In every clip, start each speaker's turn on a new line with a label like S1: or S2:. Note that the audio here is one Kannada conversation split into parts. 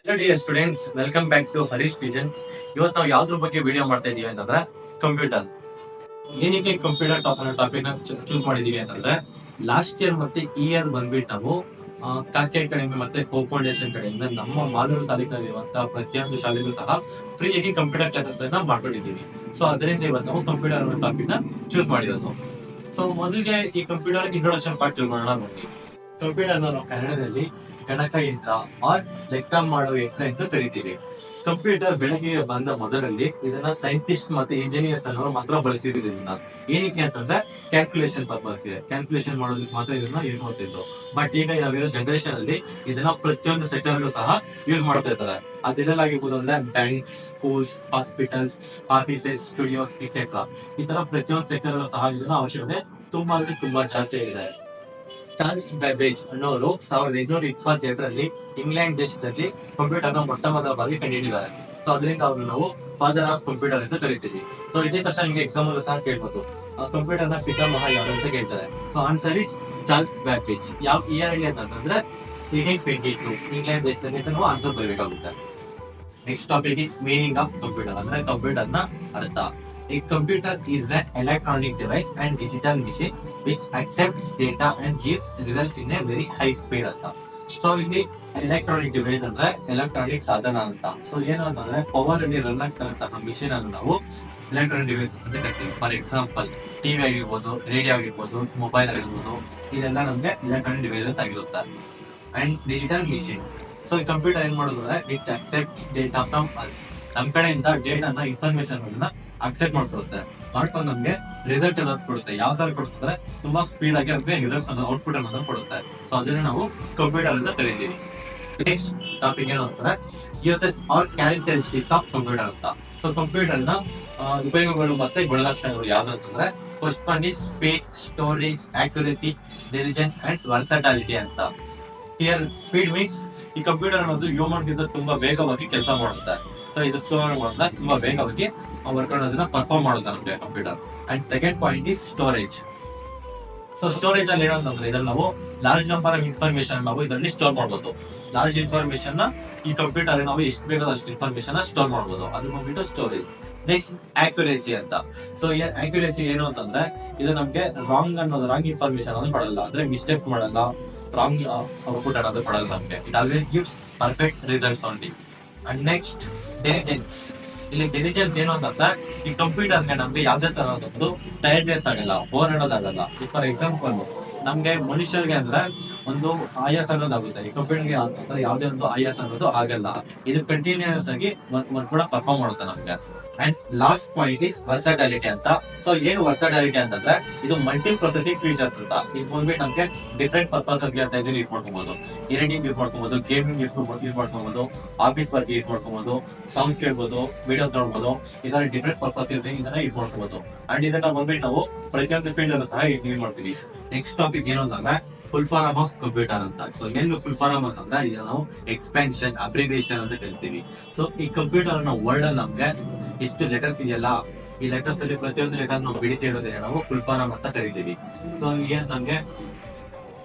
S1: Hello dear students, welcome back to Harish Visions. ಇವತ್ತು ನಾವು ಯಾವ್ದ್ರ ಬಗ್ಗೆ ವಿಡಿಯೋ ಮಾಡ್ತಾ ಇದೀವಿ ಅಂತಂದ್ರೆ ಕಂಪ್ಯೂಟರ್. ಏನಕ್ಕೆ ಕಂಪ್ಯೂಟರ್ ಟಾಪಿಕ್ ನ ಚೂಸ್ ಮಾಡಿದೀವಿ ಅಂತಂದ್ರೆ ಲಾಸ್ಟ್ ಇಯರ್ ಮತ್ತೆ ಈ ಇಯರ್ ಬಂದ್ಬಿಟ್ಟು ನಾವು ಕಾಕೆ ಅಕಾಡೆಮಿ ಮತ್ತೆ ಹೋಪ್ ಫೌಂಡೇಶನ್ ಕಡೆಯಿಂದ ನಮ್ಮ ಮಾಲೂರು ತಾಲೂಕಿನಲ್ಲಿರುವಂತಹ ಪ್ರತಿಯೊಂದು ಶಾಲೆಗೂ ಸಹ ಫ್ರೀಯಾಗಿ ಕಂಪ್ಯೂಟರ್ ಕ್ಲಾಸಸ್ ಅನ್ನ ಮಾಡ್ಕೊಂಡಿದ್ದೀವಿ. ಸೊ ಅದರಿಂದ ಇವತ್ತು ನಾವು ಕಂಪ್ಯೂಟರ್ ಅನ್ನೋ ಟಾಪಿಕ್ ನ ಚೂಸ್ ಮಾಡಿರೋದು. ಸೊ ಮೊದಲಿಗೆ ಈ ಕಂಪ್ಯೂಟರ್ ಇಂಟ್ರೊಡಕ್ಷನ್ ಪಾರ್ಟ್ ತಿಳ್ಕೊಳ್ಳೋಣ ಬನ್ನಿ. ಕಂಪ್ಯೂಟರ್ ನಾವು ಕನ್ನಡದಲ್ಲಿ ಗಣಕಯಂತ್ರ ಆರ್ ಲೆಕ್ಕ ಮಾಡುವ ಯಂತ್ರ ಎಂದು ಕರಿತೀವಿ. ಕಂಪ್ಯೂಟರ್ ಬೆಳಕಿಗೆ ಬಂದ ಮೊದಲಲ್ಲಿ ಇದನ್ನ ಸೈಂಟಿಸ್ಟ್ ಮತ್ತೆ ಇಂಜಿನಿಯರ್ಸ್ ಅನ್ನೋರು ಮಾತ್ರ ಬಳಸಿದ್ರಿಂದ ಏನಕ್ಕೆ ಅಂತಂದ್ರೆ ಕ್ಯಾಲ್ಕುಲೇಷನ್ ಪರ್ಪಸ್ಗೆ ಕ್ಯಾಲ್ಕುಲೇಷನ್ ಮಾಡೋದಕ್ಕೆ ಮಾತ್ರ ಇದನ್ನ ಯೂಸ್ ಮಾಡ್ತಿದ್ರು. ಬಟ್ ಈಗ ನಾವಿರೋ ಜನರೇಷನ್ ಅಲ್ಲಿ ಇದನ್ನ ಪ್ರತಿಯೊಂದು ಸೆಕ್ಟರ್ ಸಹ ಯೂಸ್ ಮಾಡ್ತಾ ಇದ್ದಾರೆ. ಅದೆಲ್ಲಾಗಿರ್ಬೋದು ಅಂದ್ರೆ banks, schools, hospitals, offices, studios etcetera ಈ ತರ ಪ್ರತಿಯೊಂದು ಸೆಕ್ಟರ್ ಸಹ ಇದನ್ನ ಅವಶ್ಯಕತೆ ತುಂಬಾ ಜಾಸ್ತಿ ಇದೆ. ಚಾರ್ಲ್ಸ್ ಬ್ಯಾಬೇಜ್ ಅನ್ನೋರು 1822ರಲ್ಲಿ ಇಂಗ್ಲೆಂಡ್ ದೇಶದಲ್ಲಿ ಕಂಪ್ಯೂಟರ್ ನ ಮೊಟ್ಟ ಮೊದಲ ಬಾರಿ ಕಂಡುಹಿಡಿದ್ದಾರೆ. ಸೊ ಅದರಿಂದ ಅವ್ರನ್ನ ನಾವು ಫಾದರ್ ಆಫ್ ಕಂಪ್ಯೂಟರ್ ಅಂತ ಕರಿತೀವಿ. ಸೊ ಇದೇ ತಕ್ಷಣ ನಿಮಗೆ ಎಕ್ಸಾಮ್ ಅಲ್ಲೂ ಸಹ ಕೇಳ್ಬೋದು ಕಂಪ್ಯೂಟರ್ ನ ಪಿತಾಮಹ ಯಾರು ಅಂತ ಕೇಳ್ತಾರೆ. So answer is Charles Babbage. ಯಾವ ಇಯರ್ ಅಲ್ಲಿ ಅಂತಂದ್ರೆ 1822 ಇಂಗ್ಲೆಂಡ್ ದೇಶದಲ್ಲಿ ಅಂತ ನಾವು ಆನ್ಸರ್ ಬರಬೇಕಾಗುತ್ತೆ. Next topic is meaning of computer ಅಂದ್ರೆ ಕಂಪ್ಯೂಟರ್ ನ ಅರ್ಥ. A computer is an electronic device and digital machine which accepts data and gives results in a very high speed ಅಂತ. ಸೊ ಇಲ್ಲಿ ಎಲೆಕ್ಟ್ರಾನಿಕ್ ಡಿವೈಸ್ ಅಂದ್ರೆ ಎಲೆಕ್ಟ್ರಾನಿಕ್ ಸಾಧನ ಅಂತ. ಸೊ ಏನು ಅಂತಂದ್ರೆ ಪವರ್ ಅಲ್ಲಿ ರನ್ ಆಗ್ತಾರಂತಹ ಮಿಷಿನ್ ಅನ್ನು ನಾವು ಎಲೆಕ್ಟ್ರಾನಿಕ್ ಡಿವೈಸಸ್ ಅಂತ ಕರಿತೀವಿ. ಫಾರ್ ಎಕ್ಸಾಂಪಲ್ ಟಿವಿ ಆಗಿರ್ಬೋದು, ರೇಡಿಯೋ ಆಗಿರ್ಬೋದು, ಮೊಬೈಲ್ ಆಗಿರ್ಬೋದು, ಇದೆಲ್ಲ ನಮ್ಗೆ ಎಲೆಕ್ಟ್ರಾನಿಕ್ ಡಿವೈಸಸ್ ಆಗಿರುತ್ತೆ. ಅಂಡ್ ಡಿಜಿಟಲ್ ಮಿಷಿನ್, ಸೊ ಈ ಕಂಪ್ಯೂಟರ್ ಏನ್ ಮಾಡೋದು ಅಂದ್ರೆ it's accept data from us, ನಮ್ ಕಡೆಯಿಂದ ಡೇಟಾನ ಇನ್ಫಾರ್ಮೇಶನ್ ಅಕ್ಸೆಪ್ಟ್ ಮಾಡ್ಕೊಡುತ್ತೆ. ಮಾಡ್ಕೊಂಡು ನಮ್ಗೆ ರಿಸಲ್ಟ್ ಅನ್ನೋದು ಕೊಡುತ್ತೆ. ಯಾವ ತರ ಕೊಡುತ್ತೆ ತುಂಬಾ ಸ್ಪೀಡ್ ಆಗಿ ನಮ್ಗೆ ರಿಸಲ್ಟ್ಸ್ ಅನ್ನೋ ಔಟ್ಪುಟ್ ಅನ್ನೋದು ಕೊಡುತ್ತೆ. ಸೊ ಅದನ್ನ ನಾವು ಕಂಪ್ಯೂಟರ್ ಅಂತ ಕರೀತೀವಿ. ನೆಕ್ಸ್ಟ್ ಟಾಪಿಕ್ ಏನು ಅಂದ್ರೆ uses are characteristics of computer ಅಂತ. ಸೊ ಕಂಪ್ಯೂಟರ್ ನ ಉಪಯೋಗಗಳು ಮತ್ತೆ ಗುಣಲಕ್ಷಣಗಳು ಯಾವ್ದಂತಂದ್ರೆ first one is speed, storage, accuracy, intelligence and versatility ಅಂತ. ಹಿಯರ್ ಸ್ಪೀಡ್ ಮೀನ್ಸ್ ಈ ಕಂಪ್ಯೂಟರ್ ಅನ್ನೋದು ಹ್ಯೂಮನ್ ಗಿಂತ ತುಂಬಾ ವೇಗವಾಗಿ ಕೆಲಸ ಮಾಡುತ್ತೆ. ಸೊ ಇದು ಸ್ಲೋ ಮಾಡೋದ್ರಿಂದ ತುಂಬಾ ವೇಗವಾಗಿ ವರ್ಕ್ ಅನ್ನೋದನ್ನ ಪರ್ಫಾರ್ಮ್ ಮಾಡುತ್ತೆ ನಮಗೆ computer. And second point is storage. So storage ಅಲ್ಲಿ ಏನಂತಂದ್ರೆ ಇದ್ರಲ್ಲಿ ನಾವು ಲಾರ್ಜ್ ನಂಬರ್ ಆಫ್ ಇನ್ಫಾರ್ಮೇಶನ್ ನಾವು ಇದರಲ್ಲಿ ಸ್ಟೋರ್ ಮಾಡಬಹುದು. ಲಾರ್ಜ್ ಇನ್ಫಾರ್ಮೇಶನ್ ನ ಈ ಕಂಪ್ಯೂಟರ್ ನಾವು ಎಷ್ಟು ಬೇಕಾದ ಅಷ್ಟು ಇನ್ಫಾರ್ಮೇಶನ್ ಸ್ಟೋರ್ ಮಾಡಬಹುದು. ಅದು ಬಂದ್ಬಿಟ್ಟು ಸ್ಟೋರೇಜ್. ನೆಕ್ಸ್ಟ್ ಆಕ್ಯುರೇಸಿ ಅಂತ. ಸೊ ಆಕ್ಯುರೇಸಿ ಏನು ಅಂತಂದ್ರೆ ಇದು ನಮ್ಗೆ ರಾಂಗ್ ಇನ್ಫಾರ್ಮೇಶನ್ ಅನ್ನೋದು ಕೊಡಲ್ಲ, ಅಂದ್ರೆ ಮಿಸ್ಟೇಕ್ ಮಾಡಲ್ಲ, ರಾಂಗ್ ಔಟ್ಪುಟ್ ಅನ್ನೋದು ಕೊಡಲ್ಲ ನಮ್ಗೆ. It always gives perfect results only. And next diligence. ಇಲ್ಲಿ ಡೆಲಿಜೆನ್ಸ್ ಏನು ಅಂತಂದ್ರೆ ಈ ಕಂಪ್ಯೂಟರ್ಗೆ ನಮ್ಗೆ ಯಾವ್ದೇ ತರದ್ದು ಟೈರ್ಡ್ನೆಸ್ ಆಗಲ್ಲ, ಬೋರ್ ಅನ್ನೋದಾಗಲ್ಲ. ಫಾರ್ ಎಕ್ಸಾಂಪಲ್ ನಮ್ಗೆ ಮನುಷ್ಯರಿಗೆ ಅಂದ್ರೆ ಒಂದು ಆಯಾಸ ಅನ್ನೋದಾಗುತ್ತೆ, ಈ ಕಂಪ್ಯೂಟರ್ಗೆ ಯಾವ್ದೇ ಒಂದು ಆಯಾಸ ಅನ್ನೋದು ಆಗಲ್ಲ. ಇದು ಕಂಟಿನ್ಯೂಸ್ ಆಗಿ ವರ್ಕ್ ಕೂಡ ಪರ್ಫಾರ್ಮ್ ಮಾಡುತ್ತೆ ನಮ್ಗೆ. ಅಂಡ್ ಲಾಸ್ಟ್ ಪಾಯಿಂಟ್ ಇಸ್ ವರ್ಸಟಾಲಿಟಿ ಅಂತ. ಸೊ ಏನು ವರ್ಸಟಾಲಿಟಿ ಅಂತಂದ್ರೆ ಇದು ಮಲ್ಟಿ ಪ್ರೊಸೆಸಿಂಗ್ ಫೀಚರ್ಸ್ ಅಂತ. ಇದು ಬಂದ್ಬಿಟ್ಟು ನಮ್ಗೆ ಡಿಫ್ರೆಂಟ್ ಪರ್ಪಸ್ ಅಂತ ಇದನ್ನ ಯೂಸ್ ಮಾಡ್ಕೊಬಹುದು. ಎಡಿಟಿಂಗ್ ಯೂಸ್ ಮಾಡ್ಕೊಬಹುದು, ಗೇಮಿಂಗ್ ಯೂಸ್ ಮಾಡ್ಕೊಬಹುದು, ಆಫೀಸ್ ವರ್ಕ್ ಯೂಸ್ ಮಾಡ್ಕೊಬಹುದು, ಸಾಂಗ್ಸ್ ಕೇಳ್ಬೋದು, ವಿಡಿಯೋಸ್ ನೋಡ್ಬೋದು, ಇದರ ಡಿಫ್ರೆಂಟ್ ಪರ್ಪಸ್ ಇದನ್ನ ಯೂಸ್ ಮಾಡ್ಕೊಬಹುದು. ಅಂಡ್ ಇದನ್ನ ಬಂದ್ಬಿಟ್ಟು ನಾವು ಪ್ರತಿಯೊಂದು ಫೀಲ್ಡ್ ಅಲ್ಲೂ ಸಹ ಯೂಸ್ ಮಾಡ್ತೀವಿ. ನೆಕ್ಸ್ಟ್ ಟಾಪಿಕ್ ಏನು ಅಂತಂದ್ರೆ ಫುಲ್ ಫಾರ್ಮ್ ಆಫ್ ಕಂಪ್ಯೂಟರ್ ಅಂತ. ಸೊ ಏನು ಫುಲ್ ಫಾರ್ಮ್ ಅಂತಂದ್ರೆ ಇದನ್ನ ನಾವು ಎಕ್ಸ್ಪೆನ್ಷನ್, ಅಬ್ರಿವಿಯೇಷನ್ ಅಂತ ಕರಿತೀವಿ. ಸೊ ಈ ಕಂಪ್ಯೂಟರ್ ನ ವರ್ಡ್ ಅಲ್ಲಿ ನಮ್ಗೆ ಎಷ್ಟು ಲೆಟರ್ಸ್ ಇದೆಯಲ್ಲ, ಈ ಲೆಟರ್ಸ್ ಅಲ್ಲಿ ಪ್ರತಿಯೊಂದು ಲೆಟರ್ ನಾವು ಬಿಡಿಸಿ ಇಡೋದನ್ನ ನಾವು ಫುಲ್ ಫಾರ್ಮ್ ಅಂತ ಕರಿತೀವಿ. ಸೊ ಏನ್ ನಮ್ಗೆ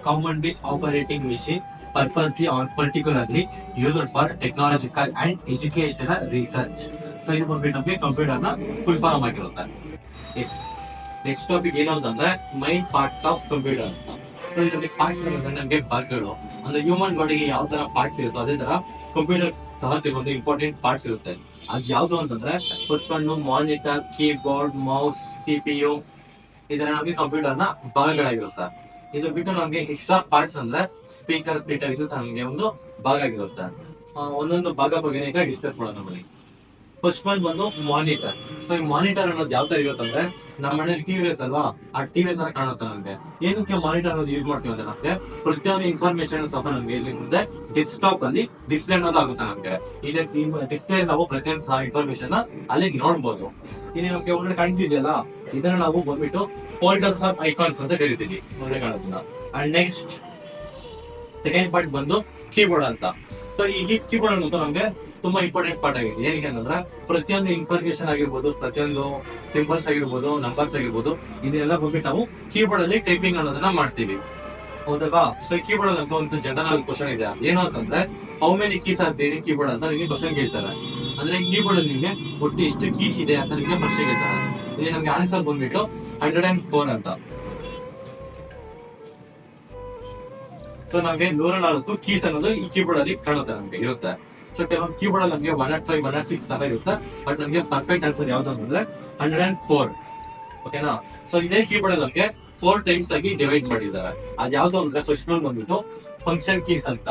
S1: commonly operating machine purposely or particularly used for technological and educational research. So ಇದು ಬಂದ್ಬಿಟ್ಟು ನಮ್ಗೆ ಕಂಪ್ಯೂಟರ್ ನ ಫುಲ್ ಫಾರ್ಮ್ ಆಗಿರುತ್ತೆ. ನೆಕ್ಸ್ಟ್ ಟಾಪಿಕ್ ಏನು ಅಂತಂದ್ರೆ ಮೈನ್ ಪಾರ್ಟ್ಸ್ ಆಫ್ ಕಂಪ್ಯೂಟರ್ ಅಂತ. ಸೊ ಇದರಲ್ಲಿ ಪಾರ್ಟ್ಸ್ ಅಂದ್ರೆ ನಮ್ಗೆ ಭಾಗಗಳು, ಅಂದ್ರೆ ಹ್ಯೂಮನ್ ಬಾಡಿಗೆ ಯಾವ ತರ ಪಾರ್ಟ್ಸ್ ಇರುತ್ತೋ ಅದೇ ತರ ಕಂಪ್ಯೂಟರ್ ಸಹ ಕೆಲವೊಂದು ಇಂಪಾರ್ಟೆಂಟ್ ಪಾರ್ಟ್ಸ್ ಇರುತ್ತೆ. ಅದ್ ಯಾವ್ದು ಅಂತಂದ್ರೆ first one monitor, keyboard, mouse, CPU, ಇದರ ನಮ್ಗೆ ಕಂಪ್ಯೂಟರ್ ನ ಭಾಗಗಳಾಗಿರುತ್ತೆ. ಇದು ಬಿಟ್ಟು ನಮ್ಗೆ ಎಕ್ಸ್ಟ್ರಾ ಪಾರ್ಟ್ಸ್ ಅಂದ್ರೆ ಸ್ಪೀಕರ್, ಪ್ರಿಂಟರ್, ಇದು ನಮ್ಗೆ ಒಂದು ಭಾಗ ಆಗಿರುತ್ತೆ. ಒಂದೊಂದು ಭಾಗ ಬಗ್ಗೆ ಈಗ ಡಿಸ್ಕಸ್ ಮಾಡೋಣ ಬನ್ನಿ. ಫಸ್ಟ್ ಒನ್ ಬಂದು ಮಾನಿಟರ್. ಸೊ ಈ ಮಾನಿಟರ್ ಅನ್ನೋದು ಯಾವ ತರ ಇರುತ್ತಂದ್ರೆ ನಮ್ಮ ಮನೇಲಿ ಟಿವಿ ಇರುತ್ತಲ್ವಾ, ಆ ಟಿವಿ ತರ ಕಾಣುತ್ತೆ ನಮ್ಗೆ. ಏನಕ್ಕೆ ಮಾನಿಟರ್ ಅನ್ನೋದು ಯೂಸ್ ಮಾಡ್ತೀವಿ ಅಂದ್ರೆ ನಮ್ಗೆ ಪ್ರತಿಯೊಂದು ಇನ್ಫಾರ್ಮೇಶನ್ ಸಹ ನಮ್ಗೆ ಇಲ್ಲಿ ಮುಂದೆ ಡೆಸ್ಕ್ಟಾಪ್ ಅಲ್ಲಿ ಡಿಸ್ಪ್ಲೇ ಅನ್ನೋದು ಆಗುತ್ತೆ ನಮ್ಗೆ. ಇಲ್ಲಿ ಡಿಸ್ಪ್ಲೇ ನಾವು ಪ್ರತಿಯೊಂದು ಸಹ ಇನ್ಫಾರ್ಮೇಶನ್ ಅಲ್ಲಿ ನೋಡ್ಬೋದು. ಇಲ್ಲಿ ನಮ್ಗೆ ಒಳ್ಳೆ ಕಾಣಿಸಿದೆಯಲ್ಲ, ಇದನ್ನ ನಾವು ಬಂದ್ಬಿಟ್ಟು ಫೋಲ್ಡರ್ಸ್ ಆಫ್ ಐಕಾನ್ಸ್ ಅಂತ ಕರಿತೀವಿ ಒಳ್ಳೆ ಕಾಣೋದನ್ನ. ಅಂಡ್ ನೆಕ್ಸ್ಟ್ ಸೆಕೆಂಡ್ ಪಾರ್ಟ್ ಬಂದು ಕೀಬೋರ್ಡ್ ಅಂತ. ಸೊ ಈ ಕೀಬೋರ್ಡ್ ಅನ್ನೋದು ನಮ್ಗೆ ತುಂಬಾ ಇಂಪಾರ್ಟೆಂಟ್ ಪಾರ್ಟ್ ಆಗಿದೆ. ಏನಕ್ಕೆ ಅಂತಂದ್ರೆ ಪ್ರತಿಯೊಂದು ಇನ್ಫಾರ್ಮೇಶನ್ ಆಗಿರ್ಬೋದು, ಪ್ರತಿಯೊಂದು ಸಿಂಬಲ್ಸ್ ಆಗಿರ್ಬೋದು, ನಂಬರ್ಸ್ ಆಗಿರ್ಬೋದು, ಇದೆಲ್ಲ ಬಂದ್ಬಿಟ್ಟು ನಾವು ಕೀಬೋರ್ಡ್ ಅಲ್ಲಿ ಟೈಪಿಂಗ್ ಅನ್ನೋದನ್ನ ಮಾಡ್ತೀವಿ. ಹೌದಲ್ವಾ? ಸೊ ಕೀಬೋರ್ಡ್ ಅಂತ ಒಂದು ಜನರಲ್ ಕ್ವಶನ್ ಇದೆ, ಏನು ಅಂತಂದ್ರೆ how many keys are there in keyboard ಅಂತ ನಿಮಗೆ ಕ್ವಶನ್ ಕೇಳ್ತಾರೆ. ಅಂದ್ರೆ ಕೀಬೋರ್ಡ್ ಅಲ್ಲಿ ನಿಮಗೆ ಒಟ್ಟು ಎಷ್ಟು ಕೀಸ್ ಇದೆ ಅಂತ ನಿಮಗೆ ಪ್ರಶ್ನೆ ಕೇಳ್ತಾರೆ. ಇಲ್ಲಿ ನಮ್ಗೆ ಆನ್ಸರ್ ಬಂದ್ಬಿಟ್ಟು 104 ಅಂತ. ಸೊ ನಮ್ಗೆ 104 ಕೀಸ್ ಅನ್ನೋದು ಈ ಕೀಬೋರ್ಡ್ ಅಲ್ಲಿ ಕಾಣುತ್ತೆ, ನಮ್ಗೆ ಇರುತ್ತೆ. ಸೊ ಕೆಲವೊಂದು ಕೀಬೋರ್ಡ್ ಅಲ್ಲಿ ನಮಗೆ 105, 106 ಸಹ ಇರುತ್ತೆ. ಬಟ್ ನಮಗೆ ಪರ್ಫೆಕ್ಟ್ ಆನ್ಸರ್ ಯಾವ್ದು ಅಂತಂದ್ರೆ 104. ಓಕೆನಾ? ಸೊ ಇದೇ ಕೀಬೋರ್ಡ್ ಅಲ್ಲಿ ನಮಗೆ 4 ಟೈಮ್ಸ್ ಆಗಿ ಡಿವೈಡ್ ಮಾಡಿದ್ದಾರೆ. ಅದ್ ಯಾವ್ದು ಅಂದ್ರೆ ಫಸ್ಟ್ ಒನ್ ಬಂದ್ಬಿಟ್ಟು ಫಂಕ್ಷನ್ ಕೀಸ್ ಅಂತ,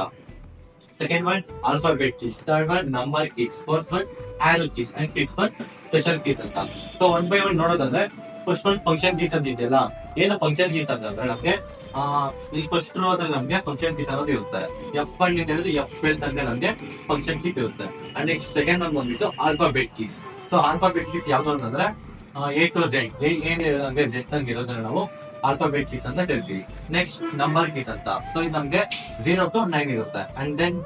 S1: second one alphabet keys, third one number keys, fourth one arrow keys and fifth one special keys ಅಂತ. ಸೊ ಒನ್ ಬೈ ಒನ್ ನೋಡೋದಾದ್ರೆ ಫಸ್ಟ್ ಒನ್ ಫಂಕ್ಷನ್ ಕೀಸ್ ಅಂತ ಇದೆಯಲ್ಲ, ಏನು ಫಂಕ್ಷನ್ ಕೀಸ್ ಅಂತಂದ್ರೆ ನಮ್ಗೆ ಈ ಫಸ್ಟ್ ರೋ ಅದ್ರಲ್ಲಿ ನಮ್ಗೆ ಫಂಕ್ಷನ್ ಕೀಸ್ ಅನ್ನೋದು ಇರುತ್ತೆ. F1 ಅಂತ ಹೇಳಿದ್ರೆ F12 ತನಕ ನಮ್ಗೆ ಫಂಕ್ಷನ್ ಕೀಸ್ ಇರುತ್ತೆ. ಅಂಡ್ ನೆಕ್ಸ್ಟ್ ಸೆಕೆಂಡ್ ಒನ್ ಬಂದ್ಬಿಟ್ಟು alphabet keys. So alphabet keys ಯಾವ್ದು ಅಂತಂದ್ರೆ A to Z, ಏನ್ ನಮ್ಗೆ Z ತನಕ ಇರೋದನ್ನ ನಾವು ಆಲ್ಫಾಬೆಟ್ ಕೀಸ್ ಅಂತ ಕರಿತೀವಿ. ನೆಕ್ಸ್ಟ್ ನಂಬರ್ ಕೀಸ್ ಅಂತ, ಸೊ ಇದು ನಮ್ಗೆ 0 to 9 ಇರುತ್ತೆ. And then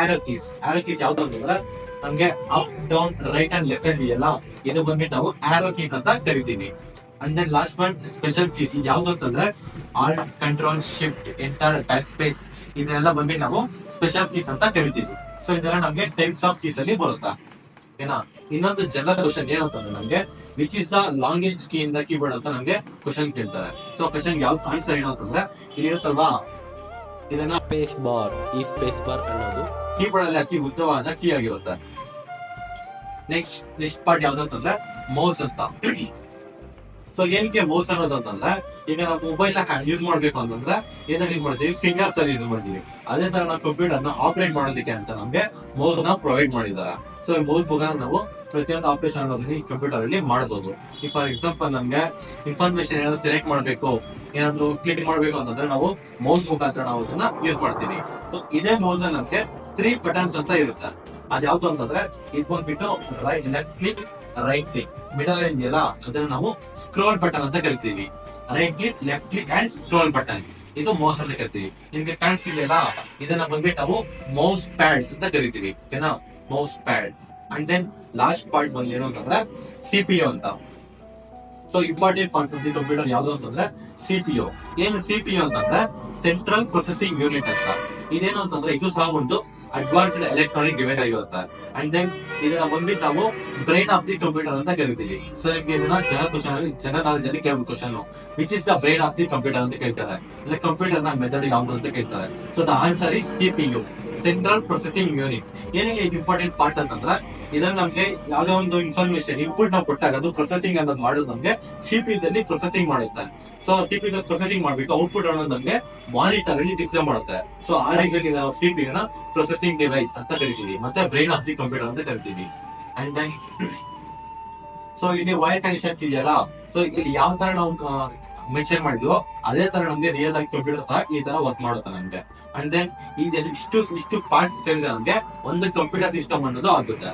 S1: arrow keys. Arrow keys ಯಾವ್ದು ಅಂತಂದ್ರೆ ನಮ್ಗೆ up, down, right and left ಇದೆಯಲ್ಲ, ಇದು ಬಂದ್ಬಿಟ್ಟು ನಾವು ಆರೋ ಕೀಸ್ ಅಂತ ಕರಿತೀವಿ. And then last one special keys. ಯಾವ್ದು ಅಂತಂದ್ರೆ alt, control, shift, enter, backspace, ಇದನ್ನೆಲ್ಲ ಬಂದ್ಬಿಟ್ಟು ನಾವು ಸ್ಪೆಷಲ್ ಕೀಸ್ ಅಂತ ಕರಿತೀವಿ. ಸೊ ಇದೆಲ್ಲ ನಮ್ಗೆ ಟೈಪ್ಸ್ ಆಫ್ ಕೀಸ್ ಅಲ್ಲಿ ಬರುತ್ತಾ. ಓಕೆನಾ? ಇನ್ನೊಂದು ಜನರಲ್ ಕ್ವಶನ್ ಏನಂತಂದ್ರೆ ನಮ್ಗೆ which is the longest key in the keyboard ಅಂತ ನಮ್ಗೆ ಕ್ವಶನ್ ಕೇಳ್ತಾರೆ. ಸೊ ಕ್ವಶನ್ ಯಾವ್ದು ಆನ್ಸರ್ ಏನು ಅಂತಂದ್ರೆ ಇರುತ್ತಲ್ವಾ, ಇದನ್ನ
S2: ಸ್ಪೇಸ್ ಬಾರ್, ಈ ಸ್ಪೇಸ್ ಬಾರ್ ಅನ್ನೋದು
S1: ಕೀಬೋರ್ಡ್ ಅಲ್ಲಿ ಅತಿ ಉದ್ದವಾದ ಕೀ ಆಗಿರುತ್ತೆ. ನೆಕ್ಸ್ಟ್ ಪಾರ್ಟ್ ಯಾವ್ದು ಅಂತಂದ್ರೆ ಮೌಸ್ ಅಂತ. ಸೊ ಏನಕ್ಕೆ ಮೌಸ್ ಅನ್ನೋದು ಅಂತಂದ್ರೆ ಈಗ ನಾವು ಮೊಬೈಲ್ ಯೂಸ್ ಮಾಡ್ಬೇಕು ಅಂತಂದ್ರೆ ಏನಾದ್ರು ಯೂಸ್ ಮಾಡ್ತೀವಿ, ಫಿಂಗರ್ಸ್ ಅಲ್ಲಿ ಯೂಸ್ ಮಾಡ್ತೀವಿ. ಅದೇ ತರ ನಾವು ಕಂಪ್ಯೂಟರ್ ನ ಆಪರೇಟ್ ಮಾಡೋದಕ್ಕೆ ಅಂತ ನಮ್ಗೆ ಮೌಸ್ ನ ಪ್ರೊವೈಡ್ ಮಾಡಿದ್ದಾರೆ. ಸೊ ಮೌಸ್ ಮುಖಾಂತರ ನಾವು ಪ್ರತಿಯೊಂದು ಆಪರೇಷನ್ ಅನ್ನೋದನ್ನ ಈ ಕಂಪ್ಯೂಟರ್ ಅಲ್ಲಿ ಮಾಡಬಹುದು. ಈ ಫಾರ್ ಎಕ್ಸಾಂಪಲ್ ನಮ್ಗೆ ಇನ್ಫಾರ್ಮೇಶನ್ ಏನಾದ್ರು ಸೆಲೆಕ್ಟ್ ಮಾಡ್ಬೇಕು, ಏನಾದ್ರು ಕ್ಲಿಕ್ ಮಾಡ್ಬೇಕು ಅಂತಂದ್ರೆ ನಾವು ಮೌಸ್ ಮುಖಾಂತರ ನಾವು ಅದನ್ನ ಯೂಸ್ ಮಾಡ್ತೀವಿ. ಸೊ ಇದೇ ಮೌಸ್ ನಮ್ಗೆ 3 ಬಟನ್ಸ್ ಅಂತ ಇರುತ್ತೆ. ಅದ್ ಯಾವ್ದು ಅಂತಂದ್ರೆ ಇದು ಬಂದ್ಬಿಟ್ಟು left click, right click, middle ಇದೆಯಲ್ಲ ಅದನ್ನ ನಾವು ಸ್ಕ್ರೋಲ್ ಬಟನ್ ಅಂತ ಕರಿತೀವಿ. Right click, left click and scroll button, ಇದು ಮೌಸ್ ಅಂತ ಕರಿತೀವಿ. ನಿಮ್ಗೆ ಕಾಣಿಸ್ತಿದೆಯಲ್ಲ, ಇದನ್ನ ಬಂದ್ಬಿಟ್ಟು ನಾವು ಮೌಸ್ ಪ್ಯಾಡ್ ಅಂತ ಕರಿತೀವಿ. ಓಕೆನಾ? Mouse pad. And then last part ಬಂದು ಏನು ಅಂತಂದ್ರೆ CPU ಅಂತ. So important part of the computer ಯಾವ್ದು ಅಂತಂದ್ರೆ CPU. ಏನು CPU ಅಂತಂದ್ರೆ ಸೆಂಟ್ರಲ್ ಪ್ರೊಸೆಸಿಂಗ್ ಯೂನಿಟ್ ಅಂತ. ಇದೇನು ಅಂತಂದ್ರೆ ಇದು ಸಹ ಒಂದು ಅಡ್ವಾನ್ಸ್ಡ್ ಎಲೆಕ್ಟ್ರಾನಿಕ್ ಡಿವೈಸ್ ಆಗಿರುತ್ತೆ. ಅಂಡ್ ದೆನ್ ಇದನ್ನ ಬಂದ್ಬಿಟ್ಟು ನಾವು ಬ್ರೈನ್ ಆಫ್ ದಿ ಕಂಪ್ಯೂಟರ್ ಅಂತ ಕರಿತೀವಿ. ಸೊ ನಿಮ್ಗೆ ಇದನ್ನ ಜನರಲ್ ನಾಲೆಜ್ ಅಲ್ಲಿ ಕೇಳೋ question, which is the brain of the computer ಅಂತ ಕೇಳ್ತಾರೆ. ಇಲ್ಲ ಕಂಪ್ಯೂಟರ್ ನ ಮೆಥಡ್ ಯಾವ್ದು ಅಂತ ಕೇಳ್ತಾರೆ. So the answer is CPU, central processing unit. ಏನಕ್ಕೆ ಇದು ಇಂಪಾರ್ಟೆಂಟ್ ಪಾರ್ಟ್ ಅಂತಂದ್ರೆ ಇದನ್ನ ನಮ್ಗೆ ಯಾವ್ದೋ ಒಂದು ಇನ್ಫಾರ್ಮೇಶನ್ ಇನ್ಪುಟ್ ನಾವು ಕೊಟ್ಟಾಗ ಅದು ಪ್ರೊಸೆಸಿಂಗ್ ಅನ್ನೋದು ಮಾಡೋದು ನಮ್ಗೆ CPU ದಲ್ಲಿ ಪ್ರೊಸೆಸಿಂಗ್ ಮಾಡುತ್ತೆ. ಸೊ CPU ಪ್ರೊಸೆಸಿಂಗ್ ಮಾಡ್ಬಿಟ್ಟು ಔಟ್ಪುಟ್ ಅನ್ನೋದು ನಮ್ಗೆ ಮಾನಿಟರ್ ಅಲ್ಲಿ ಡಿಸ್ಪ್ಲೇ ಮಾಡುತ್ತೆ. ಸೊ ಆ ರೀತಿಯಲ್ಲಿ ನಾವು CPU ನ ಪ್ರೊಸೆಸಿಂಗ್ ಡಿವೈಸ್ ಅಂತ ಕರಿತೀವಿ, ಮತ್ತೆ ಬ್ರೈನ್ ಆಫ್ ದಿ ಕಂಪ್ಯೂಟರ್ ಅಂತ ಕರಿತೀವಿ. ಅಂಡ್ ದೆನ್ ಸೊ ಇಲ್ಲಿ ವೈರ್ ಕನೆಕ್ಷನ್ಸ್ ಇದೆಯಲ್ಲ, ಸೊ ಇಲ್ಲಿ ಯಾವ ತರ ನಾವು ಮೆನ್ಷನ್ ಮಾಡಿದ್ವು ಅದೇ ತರ ನಮ್ಗೆ ರಿಯಲ್ ಆಗಿ ಕಂಪ್ಯೂಟರ್ ಸಹ ಈ ತರ ವರ್ಕ್ ಮಾಡುತ್ತೆ ನಮ್ಗೆ. ಅಂಡ್ ದೆನ್ ಇಷ್ಟು ಪಾರ್ಟ್ಸ್ ಸೇರಿದ್ರೆ ನಮ್ಗೆ ಒಂದು ಕಂಪ್ಯೂಟರ್ ಸಿಸ್ಟಮ್ ಅನ್ನೋದು ಆಗುತ್ತೆ.